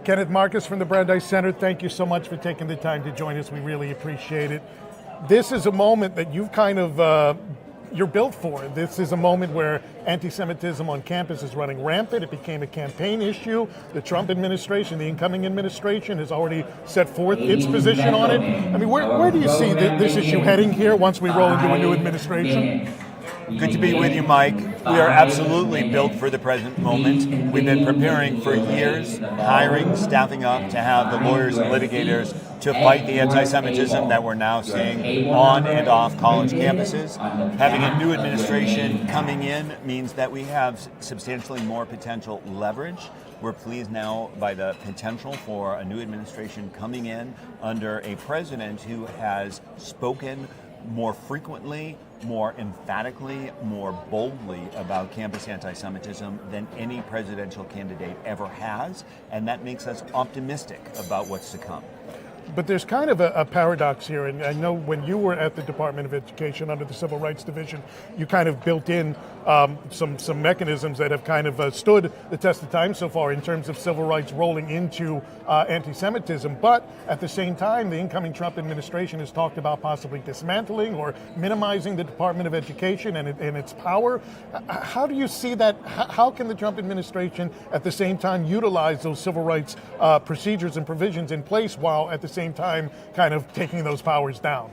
Kenneth Marcus from the Brandeis Center, thank you so much for taking the time to join us. We really appreciate it. This is a moment that you've you're built for. This is a moment where anti-Semitism on campus is running rampant. It became a campaign issue. The Trump administration, the incoming administration, has already set forth its position on it. I mean, where do you see this issue heading here once we roll into a new administration? Good to be with you, Mike. We are absolutely built for the present moment. We've been preparing for years, hiring, staffing up to have the lawyers and litigators to fight the anti-Semitism that we're now seeing on and off college campuses. Having a new administration coming in means that we have substantially more potential leverage. We're pleased now by the potential for a new administration coming in under a president who has spoken more frequently, more emphatically, more boldly about campus anti-Semitism than any presidential candidate ever has, and that makes us optimistic about what's to come. But there's kind of a paradox here, and I know when you were at the Department of Education under the Civil Rights Division, you kind of built in some mechanisms that have kind of stood the test of time so far in terms of civil rights rolling into anti-Semitism. But at the same time, the incoming Trump administration has talked about possibly dismantling or minimizing the Department of Education and its power. How do you see that? How can the Trump administration at the same time utilize those civil rights procedures and provisions in place while at the same time kind of taking those powers down?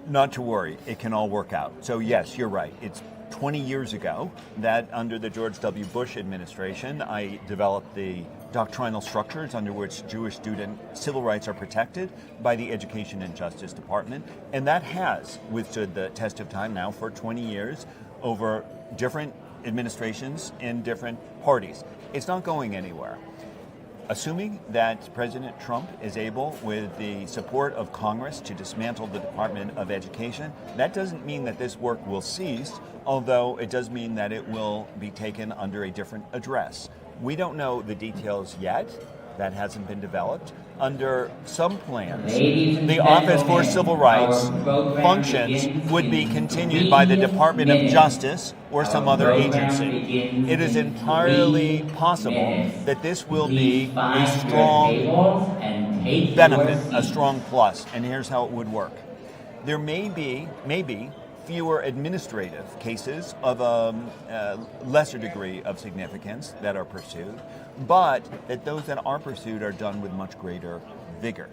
Not to worry, it can all work out. So yes, you're right. It's 20 years ago that under the George W. Bush administration, I developed the doctrinal structures under which Jewish student civil rights are protected by the Education and Justice Department. And that has withstood the test of time now for 20 years over different administrations in different parties. It's not going anywhere. Assuming that President Trump is able, with the support of Congress, to dismantle the Department of Education, that doesn't mean that this work will cease, although it does mean that it will be taken under a different address. We don't know the details yet. That hasn't been developed. Under some plans, the Office for Civil Rights functions would be continued by the Department of Justice or some other agency. It is entirely possible that this will be a strong benefit, a strong plus, and here's how it would work. There may be fewer administrative cases of a lesser degree of significance that are pursued, but that those that are pursued are done with much greater vigor.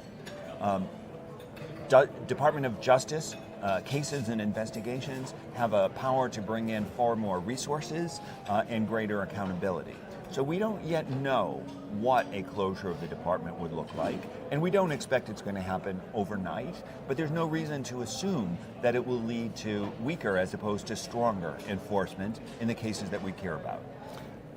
Department of Justice cases and investigations have a power to bring in far more resources and greater accountability. So we don't yet know what a closure of the department would look like, and we don't expect it's going to happen overnight, but there's no reason to assume that it will lead to weaker as opposed to stronger enforcement in the cases that we care about.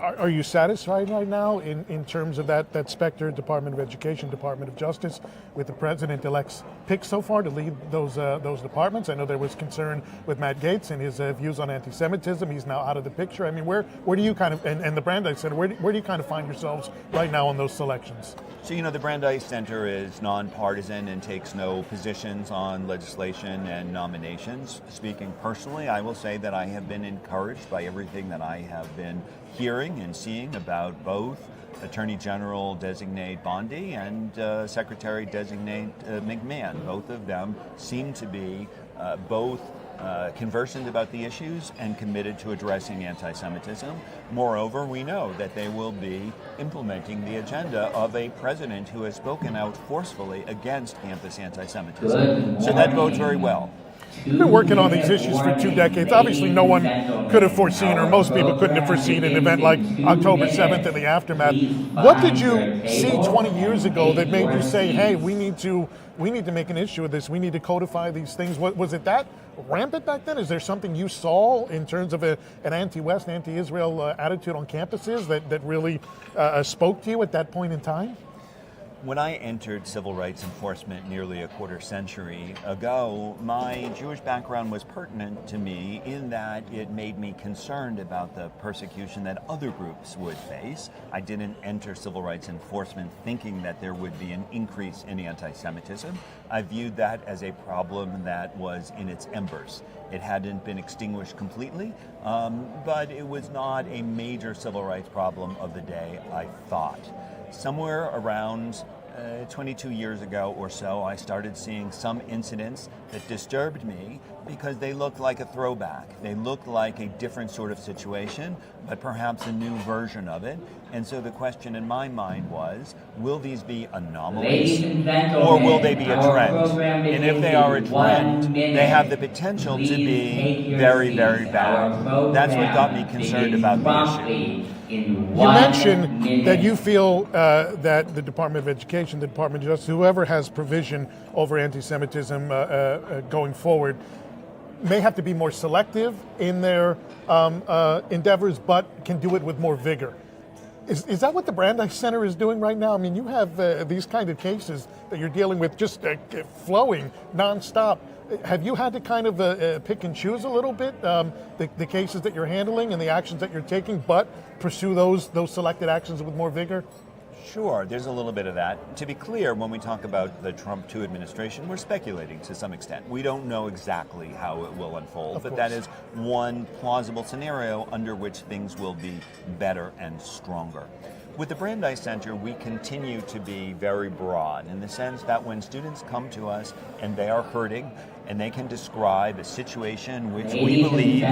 Are you satisfied right now in terms of that specter, Department of Education, Department of Justice, with the president-elect's pick so far to lead those departments? I know there was concern with Matt Gaetz and his views on anti-Semitism. He's now out of the picture. I mean, where do you kind of, and the Brandeis Center, where do you kind of find yourselves right now on those selections? So, the Brandeis Center is nonpartisan and takes no positions on legislation and nominations. Speaking personally, I will say that I have been encouraged by everything that I have been hearing and seeing about both Attorney General Designate Bondi and Secretary Designate McMahon. Both of them seem to be both conversant about the issues and committed to addressing anti-Semitism. Moreover, we know that they will be implementing the agenda of a president who has spoken out forcefully against campus anti-Semitism. So that bodes very well. You've been working on these issues for 2 decades. Obviously, no one could have foreseen, or most people couldn't have foreseen, an event like October 7th and the aftermath. What did you see 20 years ago that made you say, hey, we need to make an issue of this, we need to codify these things? Was it that rampant back then? Is there something you saw in terms of an anti-West, anti-Israel attitude on campuses that really spoke to you at that point in time? When I entered civil rights enforcement nearly a quarter century ago, my Jewish background was pertinent to me in that it made me concerned about the persecution that other groups would face. I didn't enter civil rights enforcement thinking that there would be an increase in anti-Semitism. I viewed that as a problem that was in its embers. It hadn't been extinguished completely, but it was not a major civil rights problem of the day, I thought. somewhere around 22 years ago or so, I started seeing some incidents that disturbed me because they looked like a throwback. They looked like a different sort of situation, but perhaps a new version of it. And so the question in my mind was, will these be anomalies or will they be a trend? And if they are a trend, they have the potential to be very, very bad. That's what got me concerned about the issue. You mentioned that you feel that the Department of Education, the Department of Justice, whoever has provision over anti-Semitism going forward, may have to be more selective in their endeavors, but can do it with more vigor. Is that what the Brandeis Center is doing right now? I mean, you have these kind of cases that you're dealing with just flowing nonstop. Have you had to kind of pick and choose a little bit the cases that you're handling and the actions that you're taking, but pursue those selected actions with more vigor? Sure, there's a little bit of that. To be clear, when we talk about the Trump II administration, we're speculating to some extent. We don't know exactly how it will unfold, but that is one plausible scenario under which things will be better and stronger. With the Brandeis Center, we continue to be very broad in the sense that when students come to us and they are hurting and they can describe a situation which we believe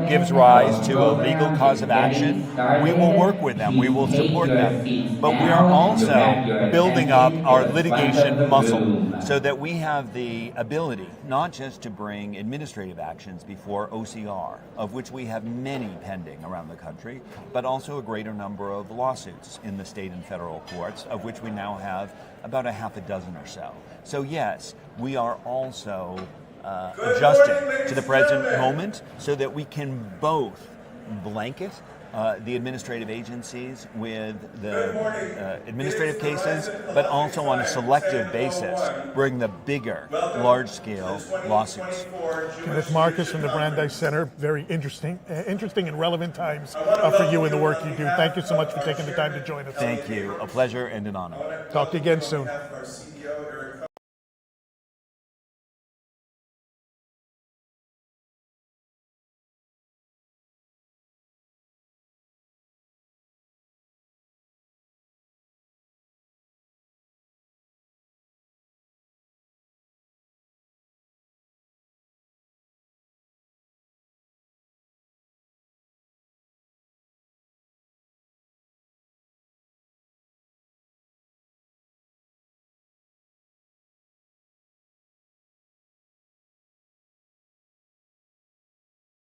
gives rise to a legal cause of action, we will work with them, we will support them. But we are also building up our litigation muscle so that we have the ability not just to bring administrative actions before OCR, of which we have many pending around the country, but also a greater number of lawsuits in the state and federal courts, of which we now have about a half a dozen or so. So yes, we are also adjusting to the present moment so that we can both blanket the administrative agencies with the administrative cases, but also on a selective basis bring the bigger, large-scale lawsuits. Kenneth Marcus from the Brandeis Center. Very interesting and relevant times for you and the work you do. Thank you so much for taking the time to join us. Thank you. A pleasure and an honor. Talk to you again soon.